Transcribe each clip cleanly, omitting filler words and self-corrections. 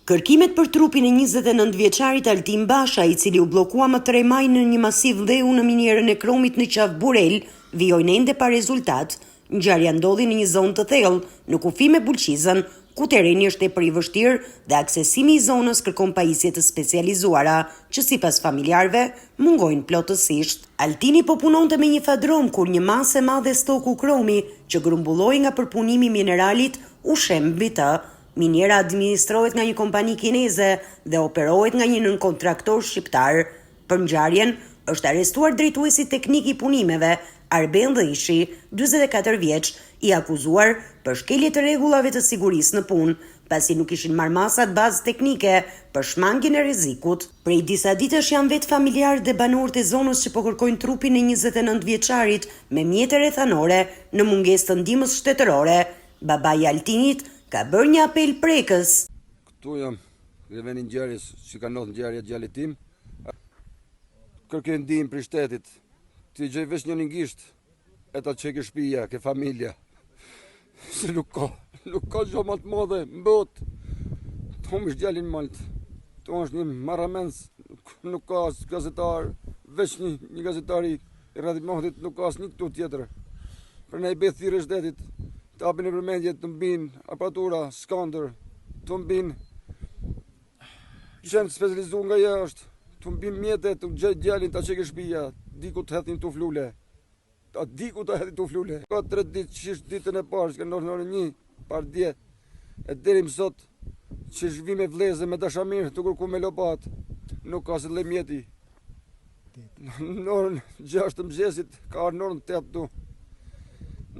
Kërkimet për trupin e 29 vjeçarit Altin Basha, i cili u bllokua më 3 maj në një masiv dheu në minierën e Kromit në qaf Burel, vijojnë ende pa rezultat. Ngjarja ndodhi në një zonë të thellë, në kufi me Bulqizën, ku terreni është tepër i vështirë dhe aksesimi i zonës kërkon pajisje të specializuara, që sipas familjarëve mungojnë plotësisht. Altini po punonte me një fadrom kur një masë e madhe stoku Kromi, që grumbulloi nga përpunimi i mineralit, u shem mbi të. Miniera administrohet nga një kompani kineze dhe operohet nga një nënkontraktor shqiptar. Për ngjarjen është arrestuar drejtuesi teknik i punimeve, Arben Dhishi, 44 vjeç, i akuzuar për shkelje të rregullave të sigurisë në punë, pasi nuk ishin marrë masat bazë teknike për shmangjen e rrezikut. Prej disa ditësh janë vetë familjarë dhe banorët e zonës që po kërkojnë trupin e 29 vjeçarit me mjete rrethanore në mungesë të ndihmës shtetërore. Babai i Altinit ka bërë një apel prekës. Këtu jam, në vendin ngjarjes, që ka ndodhur ngjarja djalit tim. Kërkoj ndihmë për shtetit. Ti gjej veç një gisht, e ta çeke shtëpia, ke familja. Se nuk ka gjë më të madhe në botë. Tom është djalin malt. To është një marramens, nuk ka as gazetar, veç një gazetari i Radhit Mahmutit, nuk ka asnjë këtu tjetër. Për ne i bëj thirrë shtetit. Të hapin e përmendje të mbinë aparatura, skandër, të mbinë qenë specializuar nga jashtë, të mbinë mjetet, të gjej djalin ta çeke shtëpia, diku të hedhin tu flule. Diku të hedhin tu flule. Ka 3 ditë, qish ditën e parë, që në orën 1, par dje, e deri më sot, që shvi me vleze, me dashamir, të kërku me lopat, nuk ka se le mjeti. Në orën 6 të mëgjesit, ka arë në orën 8 tu.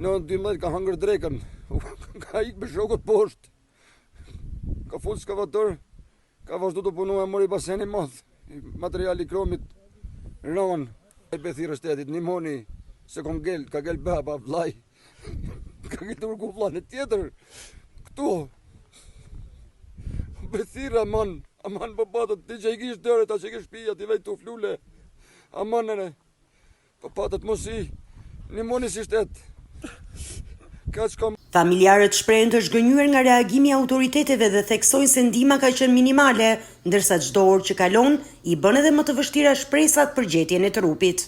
Në 12 ka hangër drekën, ka ikë me shokët poshtë, ka full skavator, ka vazhdu të punu e mori baseni madhë, materiali Kromit, rënë, e bethirë shtetit, një moni, se ka gel baba, vlaj, ka gel të vërku vlajnë tjetër, këtu, bethirë aman pëpatët, ti që i kishë dërë, ta që i kishë shpija, ti vej të flule, aman nere, pëpatët mosi, një moni si shtetë. Familjarët shprehen të zhgënjur nga reagimi i autoriteteve dhe theksojnë se ndihma ka qenë minimale, ndërsa çdo orë që kalon i bën edhe më të vështira shpresat për gjetjen e trupit.